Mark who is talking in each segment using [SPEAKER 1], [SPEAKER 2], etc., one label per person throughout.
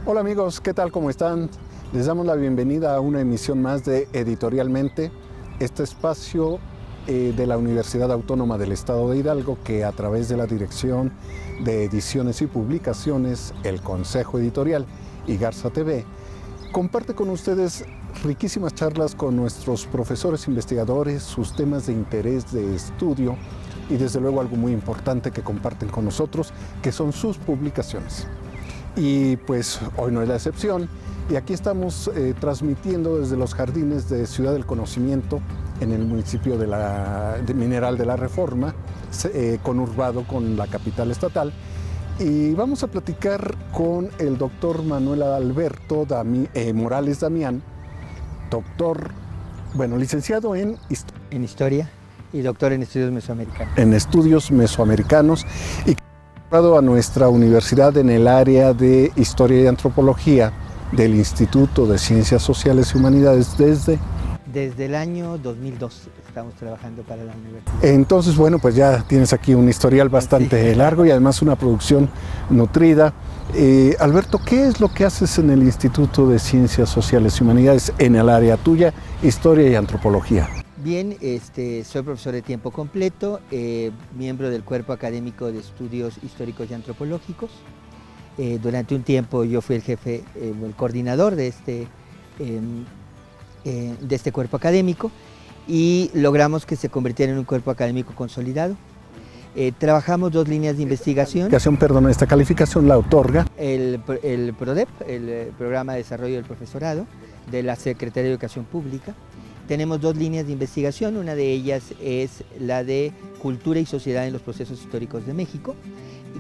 [SPEAKER 1] Hola amigos, ¿qué tal? ¿Cómo están? Les damos la bienvenida a una emisión más de Editorialmente, este espacio de la Universidad Autónoma del Estado de Hidalgo que a través de la Dirección de Ediciones y Publicaciones, el Consejo Editorial y Garza TV, comparte con ustedes riquísimas charlas con nuestros profesores investigadores, sus temas de interés de estudio y desde luego algo muy importante que comparten con nosotros, que son sus publicaciones. Y pues hoy no es la excepción y aquí estamos transmitiendo desde los jardines de Ciudad del Conocimiento en el municipio de Mineral de la Reforma, conurbado con la capital estatal, y vamos a platicar con el doctor Manuel Alberto Morales Damián, licenciado en
[SPEAKER 2] Historia y doctor en Estudios Mesoamericanos.
[SPEAKER 1] En Estudios Mesoamericanos y a nuestra universidad en el área de Historia y Antropología del Instituto de Ciencias Sociales y Humanidades
[SPEAKER 2] desde el año 2002 estamos trabajando para la universidad.
[SPEAKER 1] Entonces, bueno, pues ya tienes aquí un historial bastante largo y además una producción nutrida. Alberto, ¿qué es lo que haces en el Instituto de Ciencias Sociales y Humanidades en el área tuya, Historia y Antropología?
[SPEAKER 2] Bien, soy profesor de tiempo completo, miembro del Cuerpo Académico de Estudios Históricos y Antropológicos. Durante un tiempo yo fui el jefe, el coordinador de este cuerpo académico y logramos que se convirtiera en un cuerpo académico consolidado. Trabajamos dos líneas de investigación.
[SPEAKER 1] Esta calificación la otorga
[SPEAKER 2] el PRODEP, el Programa de Desarrollo del Profesorado de la Secretaría de Educación Pública. Tenemos dos líneas de investigación, una de ellas es la de Cultura y Sociedad en los Procesos Históricos de México,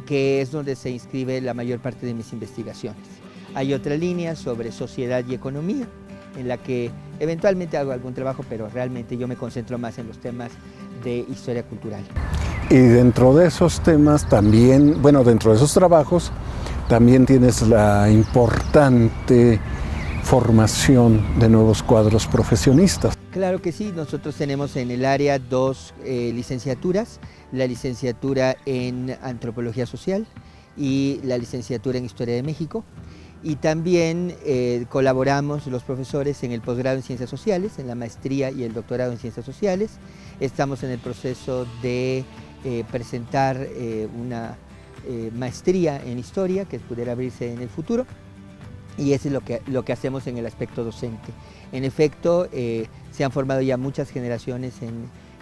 [SPEAKER 2] que es donde se inscribe la mayor parte de mis investigaciones. Hay otra línea sobre Sociedad y Economía, en la que eventualmente hago algún trabajo, pero realmente yo me concentro más en los temas de historia cultural.
[SPEAKER 1] Y dentro de esos temas también, dentro de esos trabajos, también tienes la importante formación de nuevos cuadros profesionistas.
[SPEAKER 2] Claro que sí, nosotros tenemos en el área dos licenciaturas, la licenciatura en Antropología Social y la licenciatura en Historia de México, y también colaboramos los profesores en el posgrado en Ciencias Sociales, en la maestría y el doctorado en Ciencias Sociales. Estamos en el proceso de presentar una maestría en Historia que pudiera abrirse en el futuro. Y eso es lo que hacemos en el aspecto docente. En efecto, se han formado ya muchas generaciones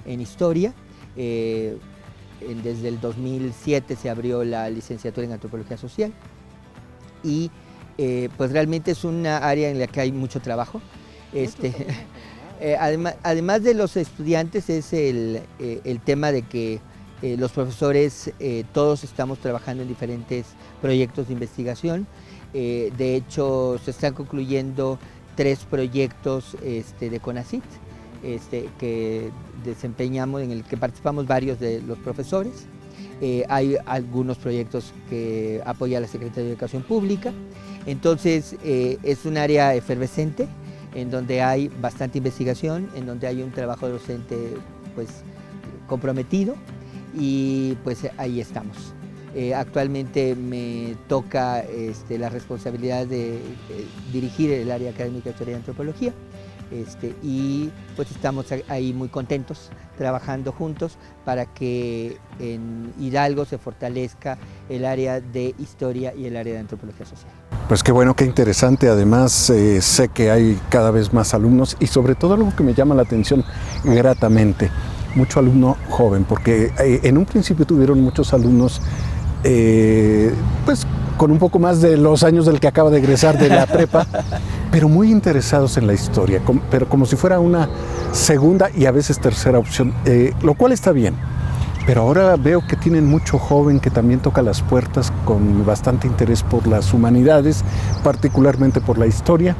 [SPEAKER 2] en historia. Desde el 2007 se abrió la licenciatura en Antropología Social y pues realmente es una área en la que hay mucho trabajo. Además de los estudiantes es el tema de que los profesores todos estamos trabajando en diferentes proyectos de investigación. De hecho, se están concluyendo 3 proyectos de CONACYT que desempeñamos, en el que participamos varios de los profesores. Hay algunos proyectos que apoya la Secretaría de Educación Pública. Entonces, es un área efervescente en donde hay bastante investigación, en donde hay un trabajo docente pues, comprometido y pues ahí estamos. Actualmente me toca la responsabilidad de dirigir el área académica de Historia y Antropología y pues estamos ahí muy contentos trabajando juntos para que en Hidalgo se fortalezca el área de Historia y el área de Antropología Social.
[SPEAKER 1] Pues qué bueno, qué interesante. Además sé que hay cada vez más alumnos y sobre todo algo que me llama la atención gratamente, mucho alumno joven, porque en un principio tuvieron muchos alumnos pues con un poco más de los años del que acaba de egresar de la prepa, pero muy interesados en la historia, pero como si fuera una segunda y a veces tercera opción, lo cual está bien. Pero ahora veo que tienen mucho joven que también toca las puertas con bastante interés por las humanidades, particularmente por la historia.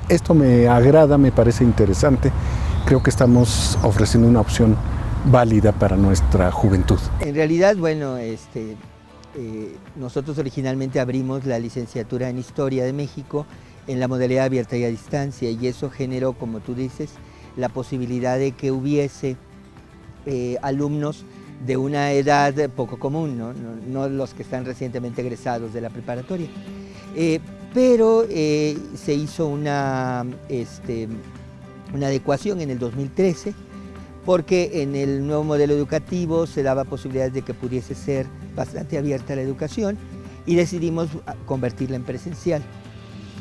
[SPEAKER 1] Esto me agrada, me parece interesante. Creo que estamos ofreciendo una opción válida para nuestra juventud.
[SPEAKER 2] En realidad, bueno, nosotros originalmente abrimos la licenciatura en Historia de México en la modalidad abierta y a distancia, y eso generó, como tú dices, la posibilidad de que hubiese alumnos de una edad poco común, no los que están recientemente egresados de la preparatoria. pero se hizo una adecuación en el 2013, porque en el nuevo modelo educativo se daba posibilidades de que pudiese ser bastante abierta la educación y decidimos convertirla en presencial.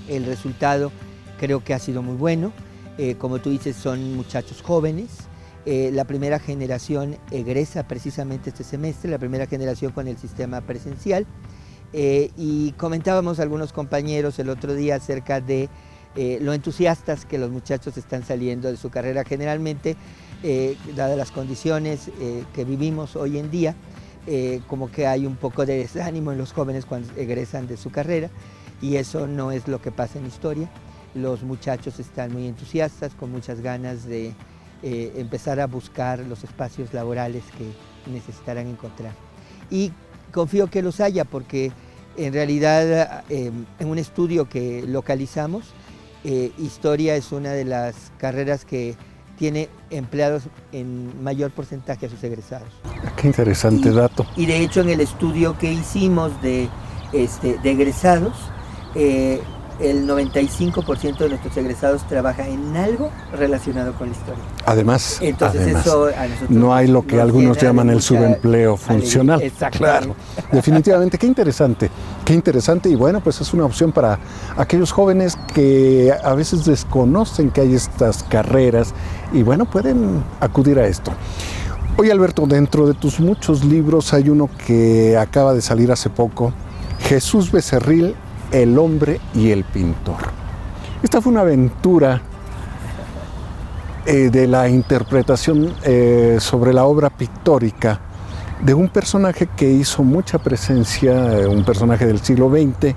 [SPEAKER 2] El resultado creo que ha sido muy bueno. Como tú dices, son muchachos jóvenes. La primera generación egresa precisamente este semestre, la primera generación con el sistema presencial. Y comentábamos algunos compañeros el otro día acerca de lo entusiastas que los muchachos están saliendo de su carrera. Generalmente, dadas las condiciones que vivimos hoy en día, como que hay un poco de desánimo en los jóvenes cuando egresan de su carrera, y eso no es lo que pasa en historia. Los muchachos están muy entusiastas, con muchas ganas de empezar a buscar los espacios laborales que necesitarán encontrar. Y confío que los haya, porque en realidad en un estudio que localizamos, historia es una de las carreras que tiene empleados en mayor porcentaje a sus egresados.
[SPEAKER 1] Qué interesante dato.
[SPEAKER 2] Y de hecho en el estudio que hicimos de egresados, el 95% de nuestros egresados trabaja en algo relacionado con la historia.
[SPEAKER 1] Además,
[SPEAKER 2] eso a nosotros
[SPEAKER 1] no hay lo que algunos llaman el subempleo funcional.
[SPEAKER 2] Exactamente.
[SPEAKER 1] Claro, definitivamente, qué interesante, y bueno, pues es una opción para aquellos jóvenes que a veces desconocen que hay estas carreras y bueno, pueden acudir a esto. Oye, Alberto, dentro de tus muchos libros hay uno que acaba de salir hace poco, Jesús Becerril, el hombre y el pintor. Esta fue una aventura de la interpretación sobre la obra pictórica de un personaje que hizo mucha presencia, un personaje del siglo XX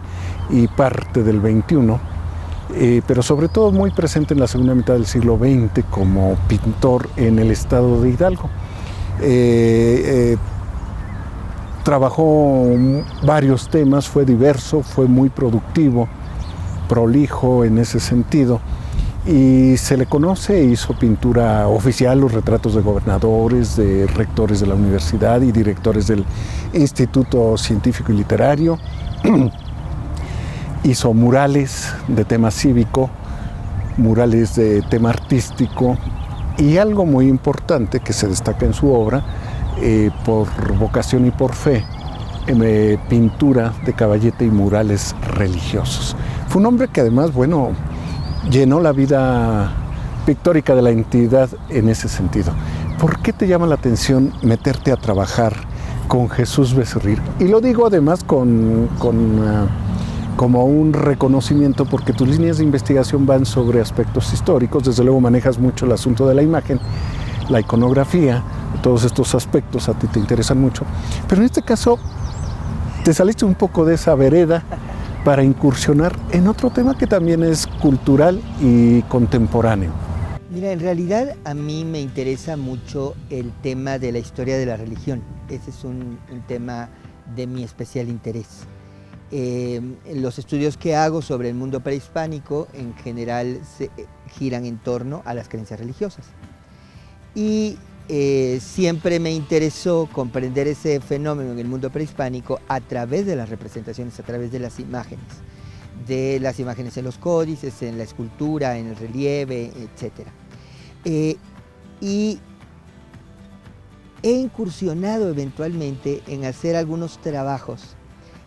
[SPEAKER 1] y parte del XXI, pero sobre todo muy presente en la segunda mitad del siglo XX como pintor en el estado de Hidalgo. Trabajó varios temas, fue diverso, fue muy productivo, prolijo en ese sentido, y se le conoce, hizo pintura oficial, los retratos de gobernadores, de rectores de la universidad y directores del Instituto Científico y Literario, hizo murales de tema cívico, murales de tema artístico, y algo muy importante que se destaca en su obra, por vocación y por fe, pintura de caballete y murales religiosos. Fue un hombre que además, bueno, llenó la vida pictórica de la entidad en ese sentido. ¿Por qué te llama la atención meterte a trabajar con Jesús Becerril? Y lo digo además como un reconocimiento, porque tus líneas de investigación van sobre aspectos históricos, desde luego manejas mucho el asunto de la imagen, la iconografía, todos estos aspectos a ti te interesan mucho, pero en este caso te saliste un poco de esa vereda para incursionar en otro tema que también es cultural y contemporáneo.
[SPEAKER 2] Mira, en realidad a mí me interesa mucho el tema de la historia de la religión. Ese es un tema de mi especial interés. Los estudios que hago sobre el mundo prehispánico en general se giran en torno a las creencias religiosas. Y siempre me interesó comprender ese fenómeno en el mundo prehispánico a través de las representaciones, a través de las imágenes en los códices, en la escultura, en el relieve, etc. Y he incursionado eventualmente en hacer algunos trabajos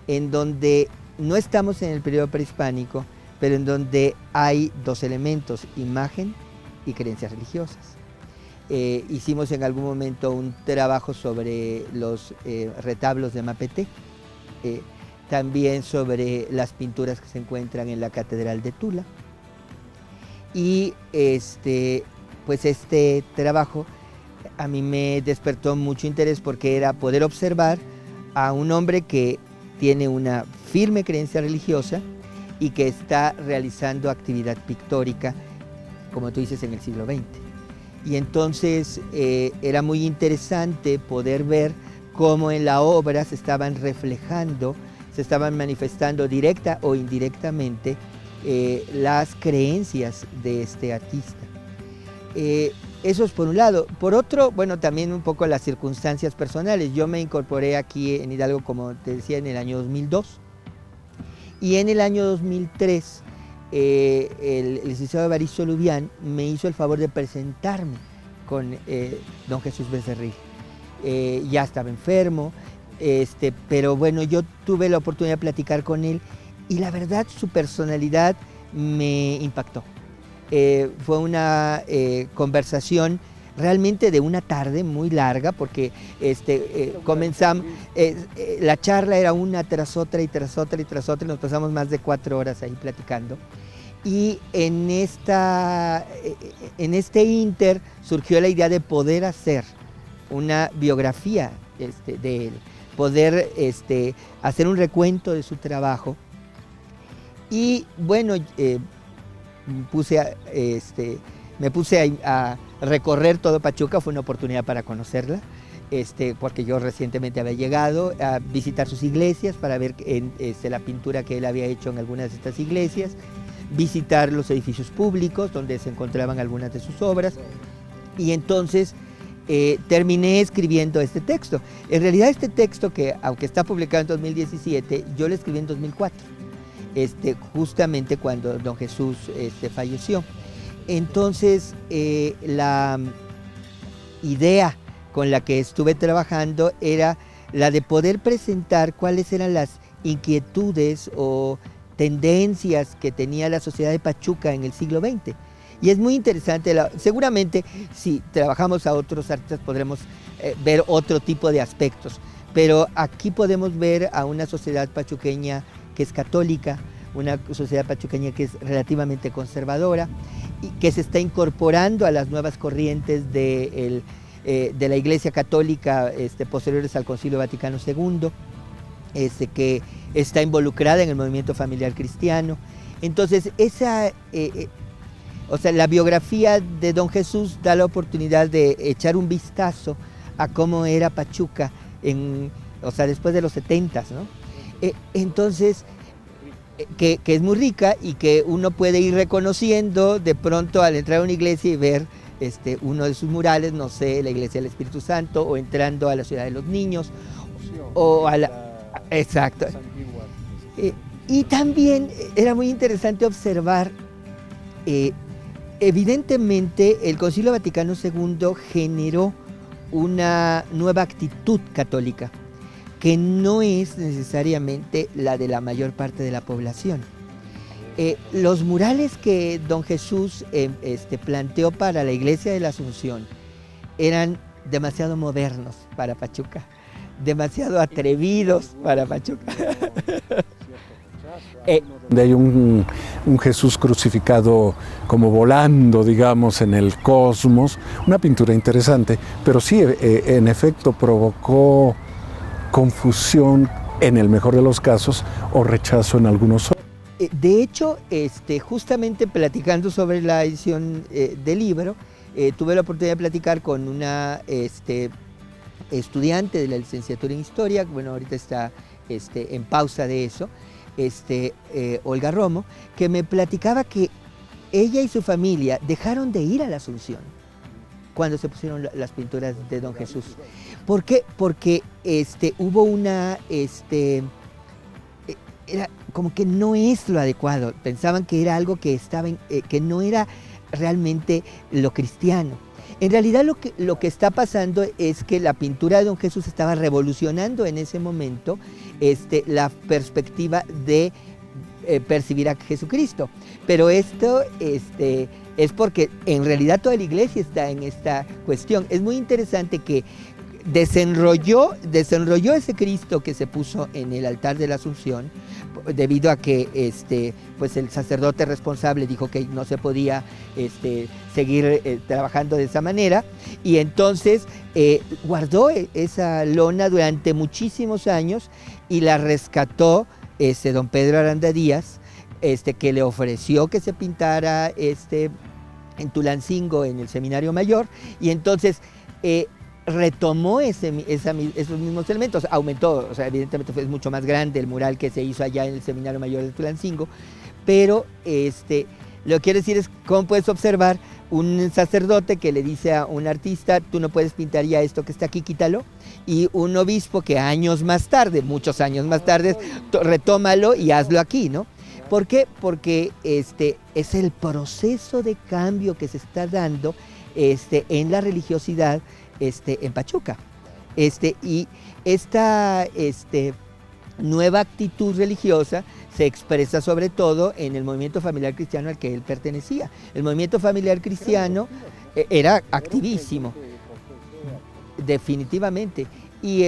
[SPEAKER 2] en donde no estamos en el periodo prehispánico, pero en donde hay dos elementos, imagen y creencias religiosas. Hicimos en algún momento un trabajo sobre los retablos de Mapetec, también sobre las pinturas que se encuentran en la Catedral de Tula. Y pues este trabajo a mí me despertó mucho interés porque era poder observar a un hombre que tiene una firme creencia religiosa y que está realizando actividad pictórica, como tú dices, en el siglo XX. Y entonces era muy interesante poder ver cómo en la obra se estaban reflejando, se estaban manifestando directa o indirectamente las creencias de este artista. Eso es por un lado. Por otro, bueno, también un poco las circunstancias personales. Yo me incorporé aquí en Hidalgo, como te decía, en el año 2002. Y en el año 2003, el licenciado Evaristo Lubián me hizo el favor de presentarme con don Jesús Becerril. Ya estaba enfermo, pero bueno, yo tuve la oportunidad de platicar con él y la verdad su personalidad me impactó. Fue una conversación realmente de una tarde muy larga, porque comenzamos, la charla era una tras otra y tras otra y tras otra, y nos pasamos más de 4 horas ahí platicando. Y en este inter surgió la idea de poder hacer una biografía de él, poder hacer un recuento de su trabajo. Y bueno, me puse a recorrer todo Pachuca. Fue una oportunidad para conocerla, porque yo recientemente había llegado a visitar sus iglesias para ver la pintura que él había hecho en algunas de estas iglesias, visitar los edificios públicos donde se encontraban algunas de sus obras, y entonces terminé escribiendo este texto. En realidad este texto, que aunque está publicado en 2017, yo lo escribí en 2004, justamente cuando don Jesús falleció. Entonces la idea con la que estuve trabajando era la de poder presentar cuáles eran las inquietudes o tendencias que tenía la sociedad de Pachuca en el siglo XX. Y es muy interesante, seguramente si trabajamos a otros artistas podremos ver otro tipo de aspectos, pero aquí podemos ver a una sociedad pachuqueña que es católica, una sociedad pachuqueña que es relativamente conservadora y que se está incorporando a las nuevas corrientes de la Iglesia Católica posteriores al Concilio Vaticano II, que está involucrada en el movimiento familiar cristiano. Entonces, la biografía de don Jesús da la oportunidad de echar un vistazo a cómo era Pachuca después de los 70s, ¿no? Entonces, que es muy rica y que uno puede ir reconociendo de pronto al entrar a una iglesia y ver uno de sus murales, no sé, la Iglesia del Espíritu Santo, o entrando a la Ciudad de los Niños, o a la... Exacto. Y también era muy interesante observar, evidentemente el Concilio Vaticano II generó una nueva actitud católica, que no es necesariamente la de la mayor parte de la población. Los murales que don Jesús planteó para la Iglesia de la Asunción eran demasiado modernos para Pachuca, demasiado atrevidos para Pachuca.
[SPEAKER 1] Hay un Jesús crucificado como volando, digamos, en el cosmos, una pintura interesante, pero sí, en efecto provocó confusión en el mejor de los casos o rechazo en algunos otros.
[SPEAKER 2] De hecho, justamente platicando sobre la edición del libro, tuve la oportunidad de platicar con una estudiante de la licenciatura en Historia, bueno, ahorita está en pausa de eso, Olga Romo, que me platicaba que ella y su familia dejaron de ir a la Asunción cuando se pusieron las pinturas de don Jesús. ¿Por qué? Porque hubo una... era como que no es lo adecuado. Pensaban que era algo que que no era realmente lo cristiano. En realidad lo que está pasando es que la pintura de don Jesús estaba revolucionando en ese momento la perspectiva de percibir a Jesucristo. Pero esto es porque en realidad toda la iglesia está en esta cuestión. Es muy interesante que desenrolló ese Cristo que se puso en el altar de la Asunción, debido a que pues el sacerdote responsable dijo que no se podía seguir trabajando de esa manera, y entonces guardó esa lona durante muchísimos años y la rescató don Pedro Aranda Díaz, que le ofreció que se pintara en Tulancingo, en el Seminario Mayor, y entonces retomó esos mismos elementos, aumentó, o sea, evidentemente fue mucho más grande el mural que se hizo allá en el Seminario Mayor de Tulancingo, pero lo que quiero decir es cómo puedes observar un sacerdote que le dice a un artista, tú no puedes pintar ya esto que está aquí, quítalo, y un obispo que años más tarde, muchos años más tarde, retómalo y hazlo aquí, ¿no? ¿Por qué? Porque es el proceso de cambio que se está dando en la religiosidad en Pachuca. Y esta nueva actitud religiosa se expresa sobre todo en el movimiento familiar cristiano al que él pertenecía. El movimiento familiar cristiano era activísimo, definitivamente. Y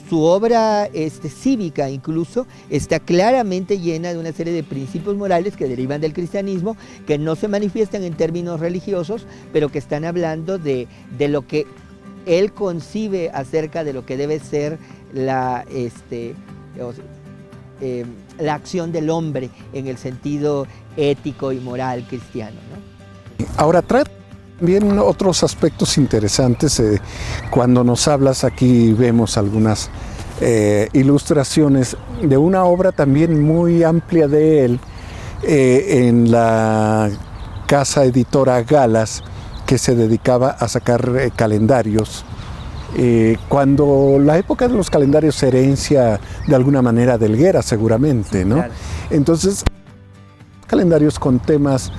[SPEAKER 2] su obra cívica incluso está claramente llena de una serie de principios morales que derivan del cristianismo, que no se manifiestan en términos religiosos, pero que están hablando de lo que él concibe acerca de lo que debe ser la acción del hombre en el sentido ético y moral cristiano, ¿no?
[SPEAKER 1] Ahora trae también otros aspectos interesantes. Cuando nos hablas, aquí vemos algunas ilustraciones de una obra también muy amplia de él en la casa editora Galas, que se dedicaba a sacar calendarios. Cuando la época de los calendarios era herencia de alguna manera de Helguera, seguramente, ¿no? Claro. Entonces, calendarios con temas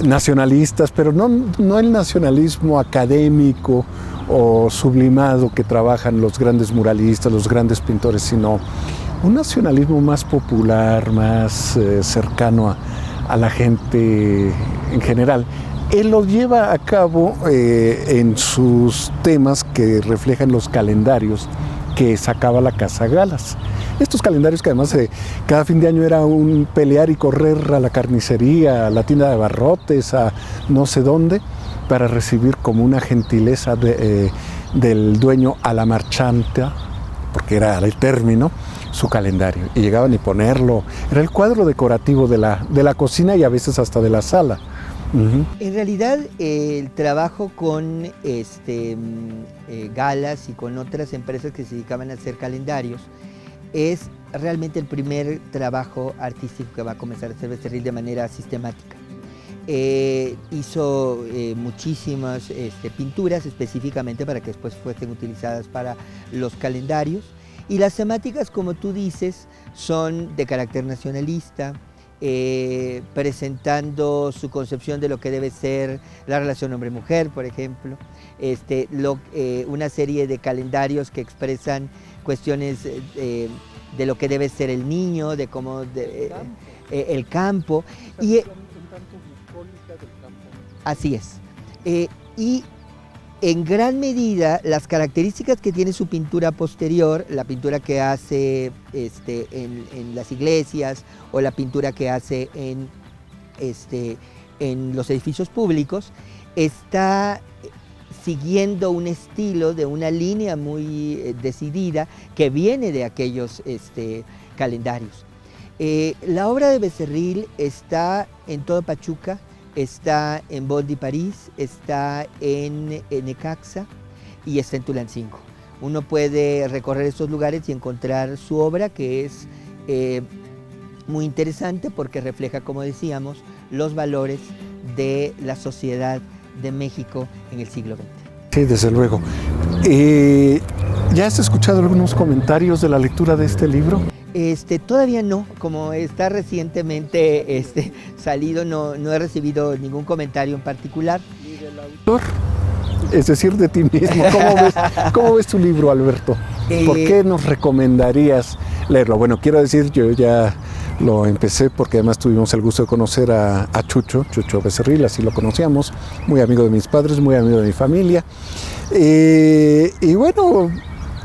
[SPEAKER 1] nacionalistas, pero no el nacionalismo académico o sublimado que trabajan los grandes muralistas, los grandes pintores, sino un nacionalismo más popular, más cercano a la gente en general. Él lo lleva a cabo en sus temas que reflejan los calendarios que sacaba la Casa Galas. Estos calendarios que además cada fin de año era un pelear y correr a la carnicería, a la tienda de abarrotes, a no sé dónde, para recibir como una gentileza del dueño a la marchanta, porque era el término, su calendario. Y llegaban y ponerlo, era el cuadro decorativo de la cocina y a veces hasta de la sala. Uh-huh.
[SPEAKER 2] En realidad el trabajo con Galas y con otras empresas que se dedicaban a hacer calendarios es realmente el primer trabajo artístico que va a comenzar a hacer Becerril de manera sistemática. Hizo muchísimas pinturas específicamente para que después fuesen utilizadas para los calendarios, y las temáticas, como tú dices, son de carácter nacionalista, presentando su concepción de lo que debe ser la relación hombre-mujer, por ejemplo, una serie de calendarios que expresan cuestiones de lo que debe ser el niño, de cómo el campo. Y, así es. Y en gran medida las características que tiene su pintura posterior, la pintura que hace en las iglesias o la pintura que hace en los edificios públicos, está siguiendo un estilo de una línea muy decidida que viene de aquellos calendarios. La obra de Becerril está en todo Pachuca, está en Bondy París, está en Necaxa y está en Tulancingo. Uno puede recorrer estos lugares y encontrar su obra, que es muy interesante porque refleja, como decíamos, los valores de la sociedad de México en el siglo XX.
[SPEAKER 1] Sí, desde luego. ¿Ya has escuchado algunos comentarios de la lectura de este libro?
[SPEAKER 2] Todavía no, como está recientemente salido, no he recibido ningún comentario en particular.
[SPEAKER 1] ¿Ni del autor? Es decir, de ti mismo. ¿Cómo ves tu libro, Alberto? ¿Por qué nos recomendarías leerlo? Bueno, quiero decir, yo ya lo empecé porque además tuvimos el gusto de conocer a Chucho Becerril, así lo conocíamos, muy amigo de mis padres, muy amigo de mi familia. Y bueno,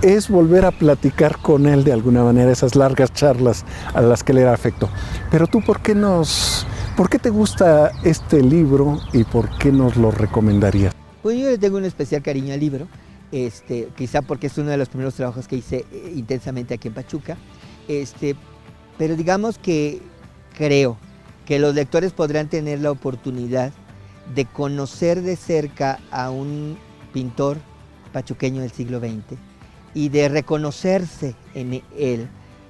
[SPEAKER 1] es volver a platicar con él de alguna manera, esas largas charlas a las que le da afecto. Pero tú, ¿por qué te gusta este libro y por qué nos lo recomendarías?
[SPEAKER 2] Pues yo le tengo un especial cariño al libro, quizá porque es uno de los primeros trabajos que hice intensamente aquí en Pachuca, pero digamos que creo que los lectores podrán tener la oportunidad de conocer de cerca a un pintor pachuqueño del siglo XX y de reconocerse en él,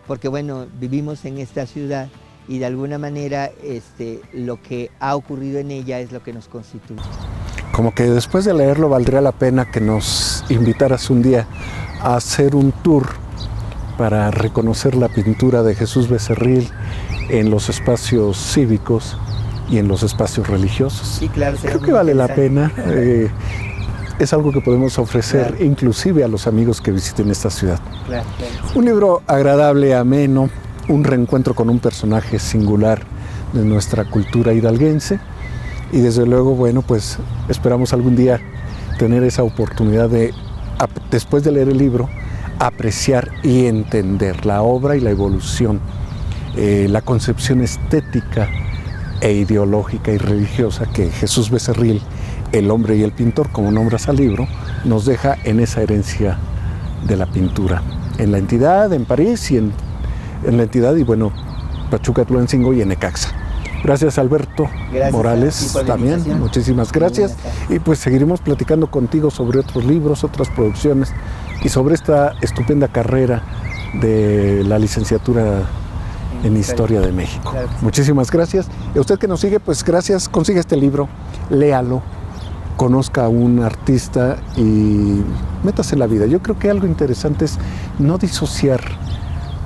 [SPEAKER 2] porque bueno, vivimos en esta ciudad y de alguna manera lo que ha ocurrido en ella es lo que nos constituye.
[SPEAKER 1] Como que después de leerlo valdría la pena que nos invitaras un día a hacer un tour para reconocer la pintura de Jesús Becerril en los espacios cívicos y en los espacios religiosos.
[SPEAKER 2] Sí, claro.
[SPEAKER 1] Creo que vale la pena. Es algo que podemos ofrecer, claro, inclusive a los amigos que visiten esta ciudad.
[SPEAKER 2] Claro, claro.
[SPEAKER 1] Un libro agradable, ameno, un reencuentro con un personaje singular de nuestra cultura hidalguense. Y desde luego, bueno, pues esperamos algún día tener esa oportunidad de, después de leer el libro, apreciar y entender la obra y la evolución, la concepción estética e ideológica y religiosa que Jesús Becerril, el hombre y el pintor, como nombras al libro, nos deja en esa herencia de la pintura. En la entidad, en París y en la entidad, y bueno, Pachuca, Tulancingo y en Necaxa. Gracias, Alberto.
[SPEAKER 2] Gracias,
[SPEAKER 1] Morales también, muchísimas gracias. Y pues seguiremos platicando contigo sobre otros libros, otras producciones y sobre esta estupenda carrera de la licenciatura en Historia de México.
[SPEAKER 2] Claro.
[SPEAKER 1] Muchísimas gracias. Y a usted que nos sigue, pues gracias, consiga este libro, léalo, conozca a un artista y métase en la vida. Yo creo que algo interesante es no disociar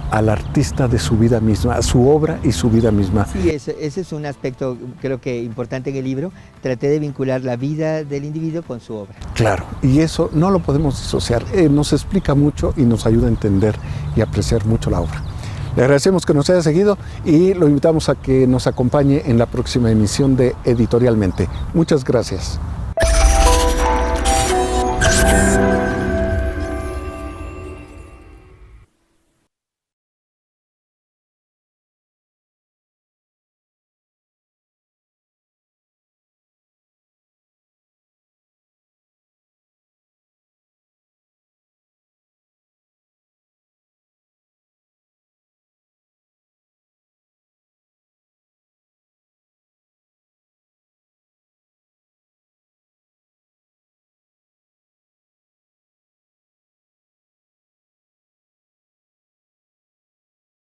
[SPEAKER 1] al artista de su vida misma, a su obra y su vida misma.
[SPEAKER 2] Sí, ese es un aspecto creo que importante en el libro. Traté de vincular la vida del individuo con su obra.
[SPEAKER 1] Claro, y eso no lo podemos disociar. Nos explica mucho y nos ayuda a entender y apreciar mucho la obra. Le agradecemos que nos haya seguido y lo invitamos a que nos acompañe en la próxima emisión de Editorialmente. Muchas gracias.